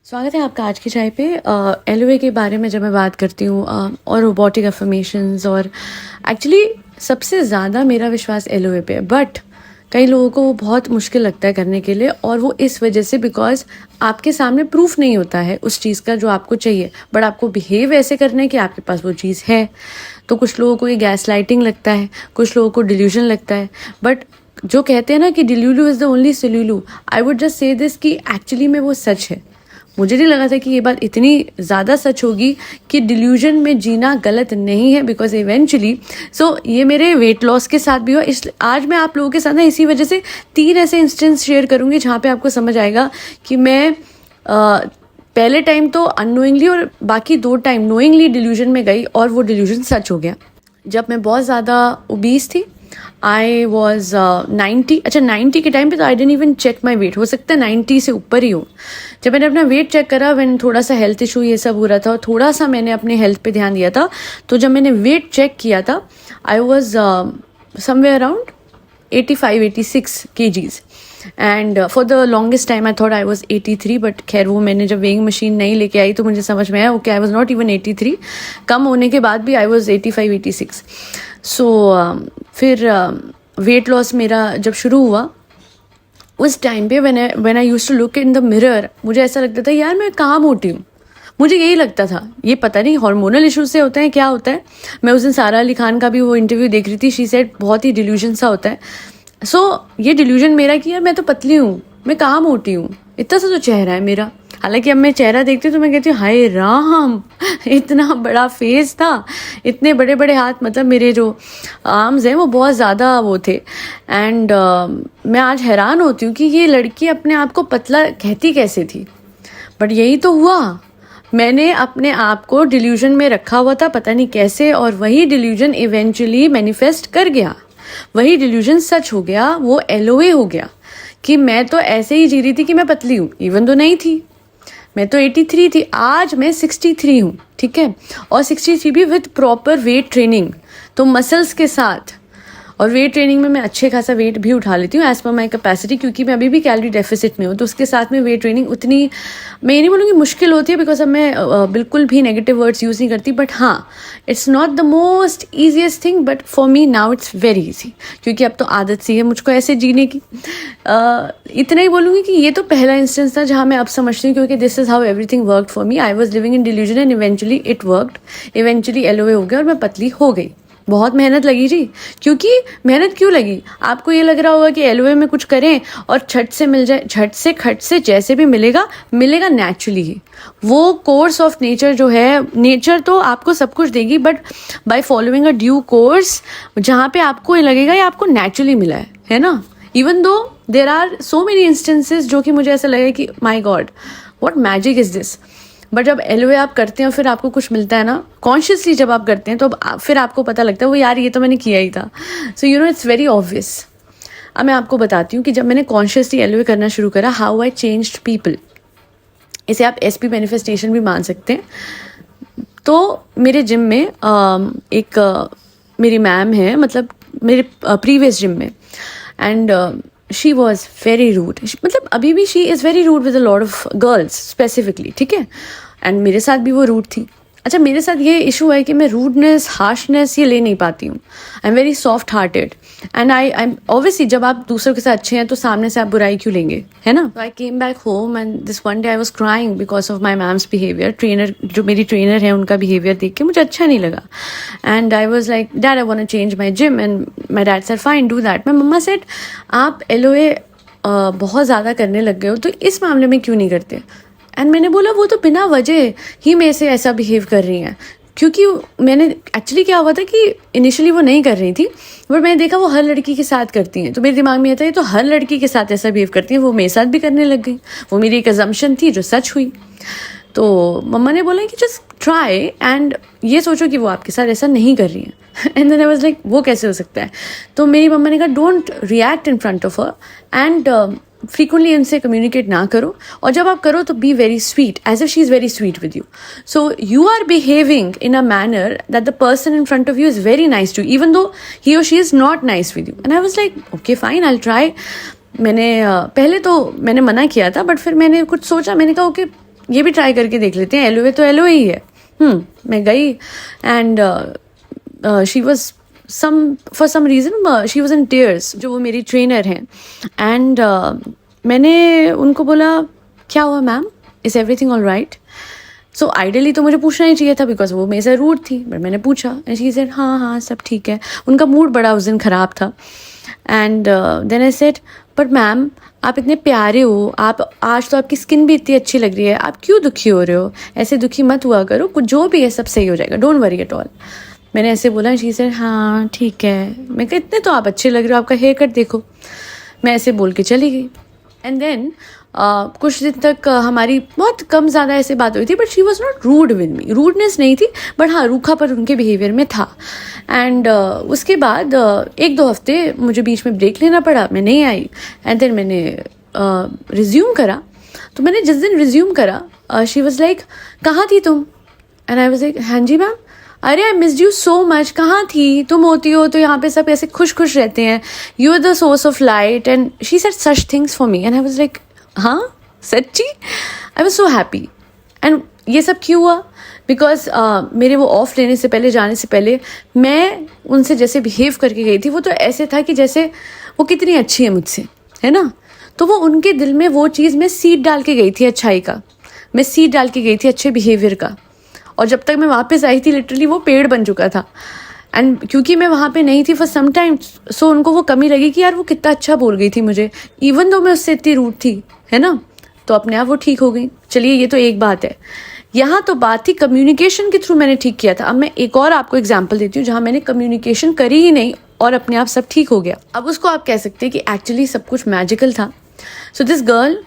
स्वागत है आपका आज की चाय पे। एलओए के बारे में जब मैं बात करती हूँ और रोबोटिक अफर्मेशंस, और एक्चुअली सबसे ज़्यादा मेरा विश्वास एलओए पे है, बट कई लोगों को वो बहुत मुश्किल लगता है करने के लिए, और वो इस वजह से बिकॉज आपके सामने प्रूफ नहीं होता है उस चीज़ का जो आपको चाहिए, बट आपको बिहेव ऐसे करना है कि आपके पास वो चीज़ है। तो कुछ लोगों को ये गैस लाइटिंग लगता है, कुछ लोगों को डिल्यूजन लगता है, बट जो कहते हैं ना कि delulu is the only solulu, I would just say this कि एक्चुअली में वो सच है। मुझे नहीं लगा था कि ये बात इतनी ज़्यादा सच होगी कि डिल्यूजन में जीना गलत नहीं है, बिकॉज इवेंचुअली ये मेरे वेट लॉस के साथ भी हुआ। इस आज मैं आप लोगों के साथ ना इसी वजह से 3 ऐसे इंस्टेंस शेयर करूँगी जहाँ पे आपको समझ आएगा कि मैं पहले टाइम तो अननोइंगली और बाकी 2 टाइम नोइंगली डिल्यूजन में गई और वो डिल्यूजन सच हो गया। जब मैं बहुत ज़्यादा ओबीस थी, आई वॉज 90, अच्छा 90 के टाइम पे तो I didn't even check my weight, हो सकता है 90 से ऊपर ही हो। जब मैंने अपना वेट चेक करा, मैंने थोड़ा सा हेल्थ इशू ये सब हो रहा था और थोड़ा सा मैंने अपने हेल्थ पे ध्यान दिया था, तो जब मैंने वेट चेक किया था I was somewhere around 85-86 kgs, and for the longest time I thought I was 83, but खैर वो मैंने जब वेइंग मशीन नहीं लेके आई तो मुझे समझ में आया okay I was not even 83, कम होने के बाद भी आई वॉज 85-86। फिर वेट लॉस मेरा जब शुरू हुआ, उस टाइम पे when I used to look in the mirror, मुझे ऐसा लगता था यार मैं कहाँ मोटी हूँ। मुझे यही लगता था, ये पता नहीं हार्मोनल इश्यूज से होते हैं क्या होता है। मैं उस दिन सारा अली खान का भी वो इंटरव्यू देख रही थी, शी सेड बहुत ही डिल्यूजन सा होता है। ये डिल्यूजन मेरा कि यार मैं तो पतली हूँ, मैं कहाँ मोटी हूँ, इतना सा तो चेहरा है मेरा। हालांकि अब मैं चेहरा देखती हूँ तो मैं कहती हूँ हाय राम, इतना बड़ा फेस था, इतने बड़े बड़े हाथ, मतलब मेरे जो आर्म्स हैं वो बहुत ज़्यादा वो थे। एंड मैं आज हैरान होती हूँ कि ये लड़की अपने आप को पतला कहती कैसे थी, बट यही तो हुआ। मैंने अपने आप को डिल्यूजन में रखा हुआ था, पता नहीं कैसे, और वही डिल्यूजन इवेंचुअली मैनिफेस्ट कर गया, वही डिल्यूजन सच हो गया, वो एलओए हो गया कि मैं तो ऐसे ही जी रही थी कि मैं पतली हूँ, इवन तो नहीं थी। मैं तो 83 थी, आज मैं 63 हूँ, ठीक है, और 63 भी विद प्रॉपर वेट ट्रेनिंग, तो मसल्स के साथ। और वेट ट्रेनिंग में मैं अच्छे खासा वेट भी उठा लेती हूँ एज पर माई कैपेसिटी, क्योंकि मैं अभी भी कैलोरी डेफिसिट में हूँ, तो उसके साथ में वेट ट्रेनिंग उतनी, मैं ये नहीं बोलूँगी मुश्किल होती है, बिकॉज अब मैं बिल्कुल भी नेगेटिव वर्ड्स यूज़ नहीं करती, बट हाँ it's not the most easiest thing, but for me now it's very easy, क्योंकि अब तो आदत सी है मुझको ऐसे जीने की। इतना ही बोलूँगी कि ये तो पहला इंस्टेंस था जहाँ मैं अब समझती हूँ, क्योंकि this is how everything worked for me. I was living in delusion and eventually it worked, eventually LOA हो गया और मैं पतली हो गई। बहुत मेहनत लगी जी, क्योंकि मेहनत क्यों लगी, आपको ये लग रहा होगा कि एलओए में कुछ करें और झट से मिल जाए, झट से खट से जैसे भी मिलेगा नेचुरली ही। वो कोर्स ऑफ नेचर जो है, नेचर तो आपको सब कुछ देगी, but by following a due course जहाँ पे आपको ये लगेगा ये आपको नेचुरली मिला है ना। Even though there are so many instances जो कि मुझे ऐसा लगे कि my god what magic is this, but जब एलओए आप करते हैं फिर आपको कुछ मिलता है ना, कॉन्शियसली जब आप करते हैं तो फिर आपको पता लगता है वो यार ये तो मैंने किया ही था। So you know it's very obvious. अब मैं आपको बताती हूँ कि जब मैंने कॉन्शियसली एलओए करना शुरू करा, हाउ आई चेंज्ड पीपल। इसे आप एसपी मैनिफेस्टेशन भी मान सकते हैं। तो मेरे जिम में एक मेरी मैम है, मतलब मेरे प्रीवियस जिम में, and she was very rude, मतलब अभी भी she is very rude with a lot of girls specifically, ठीक है, एंड मेरे साथ भी वो रूड थी। अच्छा मेरे साथ ये इशू है कि मैं रूडनेस, हार्शनेस ये ले नहीं पाती हूँ, I am very soft hearted, and I am obviously जब आप दूसरों के साथ अच्छे हैं तो सामने से आप बुराई क्यों लेंगे, है ना। I came back home and this one day I was crying because of my ma'am's behaviour. Trainer जो मेरी ट्रेनर है उनका बिहेवियर देख के मुझे अच्छा नहीं लगा, and I was like dad I want to change my gym, and my dad said fine do that. My mamma said आप एलओए बहुत ज़्यादा करने लग गए हो तो इस मामले में क्यों नहीं करते। एंड मैंने बोला वो तो बिना वजह ही मेरे से ऐसा बिहेव कर रही हैं, क्योंकि मैंने एक्चुअली क्या हुआ था कि इनिशियली वो नहीं कर रही थी, बट मैंने देखा वो हर लड़की के साथ करती हैं, तो मेरे दिमाग में आता है तो हर लड़की के साथ ऐसा बिहेव करती हैं, वो मेरे साथ भी करने लग गई। वो मेरी एक अजम्पशन थी जो सच हुई। तो मम्मा ने बोला कि जस्ट ट्राई एंड ये सोचो कि वो आपके साथ ऐसा नहीं कर रही हैं। And then I was like वो कैसे हो सकता है। तो मेरी मम्मा ने कहा don't react in front of her, and frequently इनसे कम्युनिकेट ना करो, और जब आप करो तो be very sweet as if she is very sweet with you. So you are behaving in a manner that the person in front of you is very nice to even though he और she is not nice with you. And I was like okay fine I will try. मैंने पहले तो मैंने मना किया था, but फिर मैंने कुछ सोचा, मैंने कहा ओके ये भी ट्राई करके देख लेते हैं, एलोए तो एलोए ही है। मैं गई and she was for some reason she was in tears, जो वो मेरी ट्रेनर हैं। एंड मैंने उनको बोला क्या हुआ ma'am, is everything all right? So ideally तो मुझे पूछना ही चाहिए था बिकॉज वो मेरे से रूड थी, बट मैंने पूछा एंड शी सेड हाँ सब ठीक है। उनका मूड बड़ा उस दिन ख़राब था। And then I said but ma'am आप इतने प्यारे हो, आप आज तो आपकी स्किन भी इतनी अच्छी लग रही है, आप क्यों दुखी हो रहे हो? ऐसे दुखी मत हुआ करो, कुछ जो भी है सब सही हो जाएगा, डोंट वरी एट ऑल। मैंने ऐसे बोला, शी सेड हाँ ठीक है। मैं कहा इतने तो आप अच्छे लग रहे हो, आपका हेयर कट देखो। मैं ऐसे बोल के चली गई। एंड देन कुछ दिन तक हमारी बहुत कम ज़्यादा ऐसे बात हुई थी, but she was not rude with me, rudeness नहीं थी, बट हाँ रूखा पर उनके बिहेवियर में था। एंड उसके बाद 1-2 हफ्ते मुझे बीच में ब्रेक लेना पड़ा, मैं नहीं आई। एंड देन मैंने रिज्यूम करा। तो मैंने जिस दिन रिज्यूम करा शी वॉज लाइक कहाँ थी तुम? एंड आई वॉज लाइक हाँ जी मैम। अरे I missed you so much, कहाँ थी? तुम होती हो तो यहाँ पे सब ऐसे खुश खुश रहते हैं, you are the source of light. And she said such things for me and I was like हाँ सच्ची? I was so happy. And ये सब क्यों हुआ? बिकॉज मेरे वो ऑफ लेने से पहले, जाने से पहले मैं उनसे जैसे बिहेव करके गई थी, वो तो ऐसे था कि जैसे वो कितनी अच्छी है मुझसे, है ना। तो वो उनके दिल में वो चीज़ मैं सीड डाल के गई थी अच्छाई का, मैं सीड डाल के गई थी अच्छे बिहेवियर का। और जब तक मैं वापस आई थी लिटरली वो पेड़ बन चुका था। एंड क्योंकि मैं वहाँ पे नहीं थी फॉर सम टाइम, सो उनको वो कमी लगी कि यार वो कितना अच्छा बोल गई थी मुझे, इवन दो मैं उससे इतनी रूड थी, है ना। तो अपने आप वो ठीक हो गई। चलिए ये तो एक बात है। यहाँ तो बात थी कम्युनिकेशन के थ्रू मैंने ठीक किया था। अब मैं एक और आपको एग्जाम्पल देती हूँ जहाँ मैंने कम्युनिकेशन करी ही नहीं और अपने आप सब ठीक हो गया। अब उसको आप कह सकते हैं कि एक्चुअली सब कुछ मैजिकल था। सो दिस गर्ल,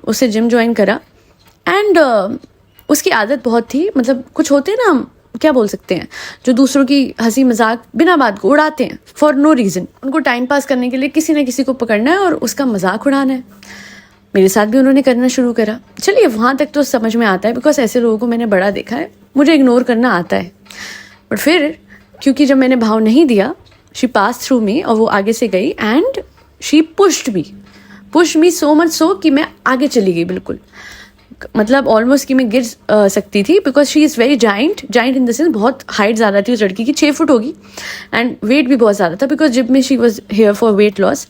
उसे जिम ज्वाइन करा एंड उसकी आदत बहुत थी, मतलब कुछ होते हैं ना, क्या बोल सकते हैं, जो दूसरों की हंसी मजाक बिना बात को उड़ाते हैं फॉर नो रीज़न। उनको टाइम पास करने के लिए किसी न किसी को पकड़ना है और उसका मजाक उड़ाना है। मेरे साथ भी उन्होंने करना शुरू करा। चलिए वहाँ तक तो समझ में आता है बिकॉज ऐसे लोगों को मैंने बड़ा देखा है, मुझे इग्नोर करना आता है। बट फिर क्योंकि जब मैंने भाव नहीं दिया, शी पास थ्रू मी और वो आगे से गई and she pushed me so much so कि मैं आगे चली गई बिल्कुल, मतलब ऑलमोस्ट कि मैं गिर सकती थी because she is very giant in the sense, बहुत हाइट ज़्यादा थी उस लड़की की, 6 फुट होगी। एंड वेट भी बहुत ज़्यादा था बिकॉज जिम में she was here for weight loss.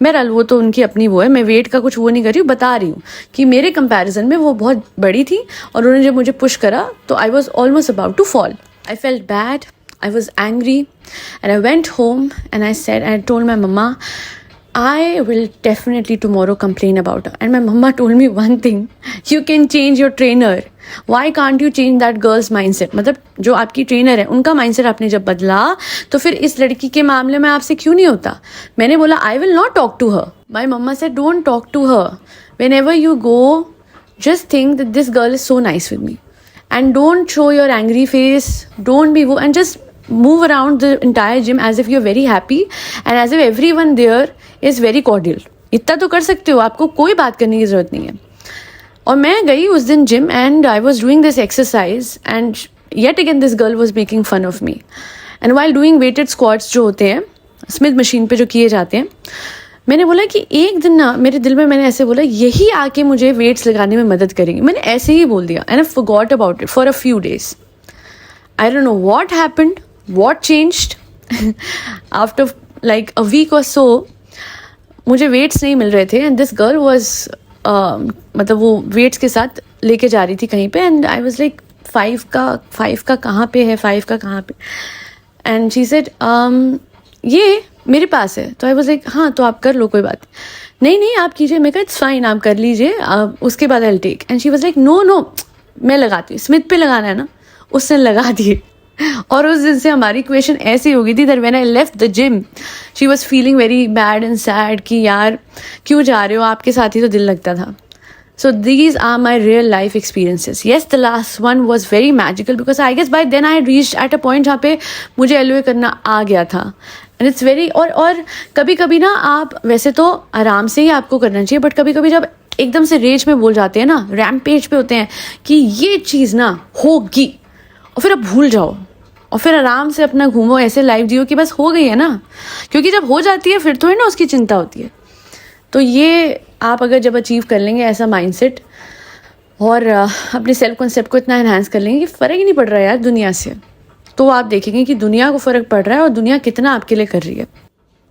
बहरहाल वो तो उनकी अपनी वो है, मैं वेट का कुछ वो नहीं कर रही हूँ, बता रही हूँ कि मेरे कंपैरिजन में वो बहुत बड़ी थी। और उन्होंने जब मुझे पुश करा तो I was almost about to fall. I felt bad, I was angry and I went home and I said, I told my mamma I will definitely tomorrow complain about her. And my mama told me one thing, you can change your trainer. Why can't you change that girl's mindset? मतलब जो आपकी trainer है उनका mindset आपने जब बदला तो फिर इस लड़की के मामले में आपसे क्यों नहीं होता? मैंने बोला I will not talk to her. My mama said don't talk to her. Whenever you go, just think that this girl is so nice with me. And don't show your angry face. Don't be and just move around the entire gym as if you're very happy and as if everyone there is very cordial. इतना तो कर सकते हो, आपको कोई बात करने की ज़रूरत नहीं है। और मैं गई उस दिन gym and I was doing this exercise and yet again this girl was making fun of me. And while doing weighted squats जो होते हैं स्मिथ मशीन पे जो किए जाते हैं, मैंने बोला कि एक दिन ना मेरे दिल में मैंने ऐसे बोला यही आके मुझे वेट्स लगाने में मदद करेंगी। मैंने ऐसे ही बोल दिया and I forgot about it for a few days. I don't know what happened, what changed. After like a week or so मुझे वेट्स नहीं मिल रहे थे एंड दिस गर्ल वॉज मतलब वो वेट्स के साथ लेके जा रही थी कहीं पे एंड आई वॉज लाइक 5 का कहाँ पे है, 5 का कहाँ पे? एंड शी सेड ये मेरे पास है। तो आई वॉज लाइक हाँ तो आप कर लो, कोई बात नहीं आप कीजिए। मैं कहा इट्स फाइन, आप कर लीजिए, उसके बाद I will take. And she was like no मैं लगाती हूँ, स्मिथ पे लगाना है ना। उसने लगा दिए और उस दिन से हमारी इक्वेशन ऐसी हो गई थी that when I left the gym she was feeling very bad and sad कि यार क्यों जा रहे हो, आपके साथ ही तो दिल लगता था। So these are my real life experiences. Yes, the last one was very magical because I guess by then I had reached at a point जहाँ पे मुझे एलोए करना आ गया था and it's very और कभी कभी ना आप वैसे तो आराम से ही आपको करना चाहिए बट कभी कभी जब एकदम से रेज में बोल जाते हैं ना, रैम्पेज पे होते हैं कि ये चीज़ ना होगी और फिर आप भूल जाओ और फिर आराम से अपना घूमो, ऐसे लाइफ जियो कि बस हो गई है ना, क्योंकि जब हो जाती है फिर तो है ना उसकी चिंता होती है। तो ये आप अगर जब अचीव कर लेंगे ऐसा माइंडसेट और अपने सेल्फ कॉन्सेप्ट को इतना एनहांस कर लेंगे कि फ़र्क ही नहीं पड़ रहा है यार दुनिया से। तो आप देखेंगे कि दुनिया को फ़र्क पड़ रहा है और दुनिया कितना आपके लिए कर रही है।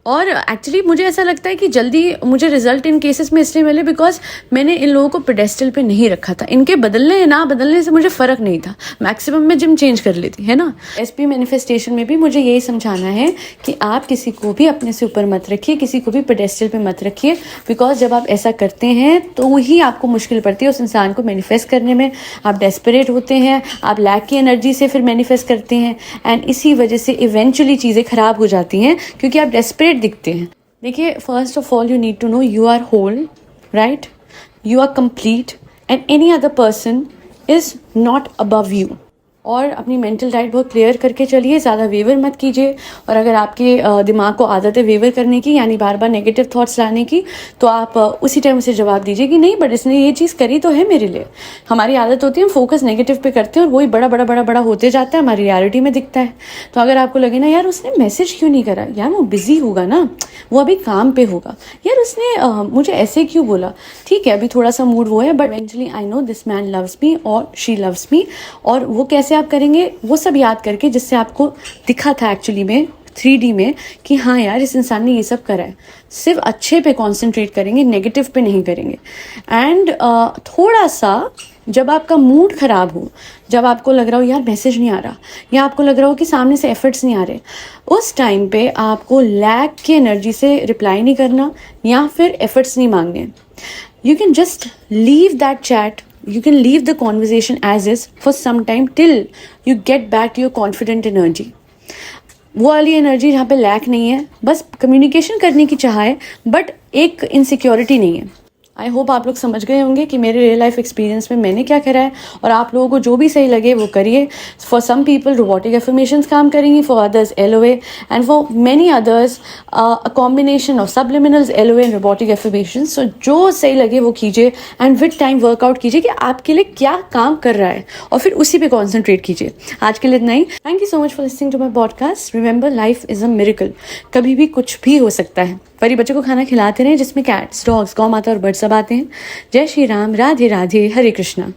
और एक्चुअली मुझे ऐसा लगता है कि जल्दी मुझे रिजल्ट इन केसेस में इसलिए मिले बिकॉज मैंने इन लोगों को पेडेस्टल पे नहीं रखा था। इनके बदलने या ना बदलने से मुझे फ़र्क नहीं था। मैक्सिमम मैं जिम चेंज कर लेती, है ना। एसपी मैनिफेस्टेशन में भी मुझे यही समझाना है कि आप किसी को भी अपने से ऊपर मत रखिए, किसी को भी पेडेस्टल पे मत रखिए, बिकॉज जब आप ऐसा करते हैं तो ही आपको मुश्किल पड़ती है उस इंसान को मैनिफेस्ट करने में। आप डेस्परेट होते हैं, आप लैक की एनर्जी से फिर मैनिफेस्ट करते हैं, एंड इसी वजह से इवेंचुअली चीज़ें ख़राब हो जाती हैं क्योंकि आप डेस्परेट दिखते हैं। देखिए, first of all you need to know you are whole, right, you are complete and any other person is not above you. और अपनी मेंटल डाइट बहुत क्लियर करके चलिए, ज़्यादा वेवर मत कीजिए। और अगर आपके दिमाग को आदत है वेवर करने की, यानी बार बार नेगेटिव थॉट्स लाने की, तो आप उसी टाइम उसे जवाब दीजिए कि नहीं बट इसने ये चीज़ करी तो है मेरे लिए। हमारी आदत होती है हम फोकस नेगेटिव पे करते हैं और वही बड़ा बड़ा बड़ा बड़ा होते जाता है, हमारी रियलिटी में दिखता है। तो अगर आपको लगे ना यार उसने मैसेज क्यों नहीं करा, यार वो बिजी होगा ना, वो अभी काम पे होगा, यार उसने मुझे ऐसे क्यों बोला, ठीक है अभी थोड़ा सा मूड वो है but eventually I know this man loves me और शी लव्स मी। और वो कैसे आप करेंगे, वो सब याद करके जिससे आपको दिखा था एक्चुअली में 3D में कि हाँ यार इस इंसान ने ये सब करा है। सिर्फ अच्छे पे कॉन्सेंट्रेट करेंगे, नेगेटिव पे नहीं करेंगे। एंड थोड़ा सा जब आपका मूड ख़राब हो, जब आपको लग रहा हो यार मैसेज नहीं आ रहा, या आपको लग रहा हो कि सामने से एफर्ट्स नहीं आ रहे, उस टाइम पे आपको लैक की एनर्जी से रिप्लाई नहीं करना या फिर एफर्ट्स नहीं मांगने। You can just leave that chat, you can leave the conversation as is for some time till you get back to your confident energy। वो वाली एनर्जी जहाँ पे लैक नहीं है, बस कम्युनिकेशन करने की चाह है बट एक इनसिक्योरिटी नहीं है। आई होप आप लोग समझ गए होंगे कि मेरे रियल लाइफ एक्सपीरियंस में मैंने क्या करा है, और आप लोगों को जो भी सही लगे वो करिए। For some people robotic affirmations काम करेंगी, for others LOA, and for many others a combination of subliminals, LOA and robotic affirmations. So जो सही लगे वो कीजिए एंड विद टाइम वर्कआउट कीजिए कि आपके लिए क्या काम कर रहा है और फिर उसी पे कॉन्सेंट्रेट कीजिए। आज के लिए इतना ही। Thank you so much for listening to my podcast. Remember life is a miracle, कभी भी कुछ भी हो सकता है। परी बच्चों को खाना खिलाते रहें जिसमें कैट्स, डॉग्स, गौ माता और बर्ड सब आते हैं। जय श्री राम, राधे राधे, हरे कृष्णा।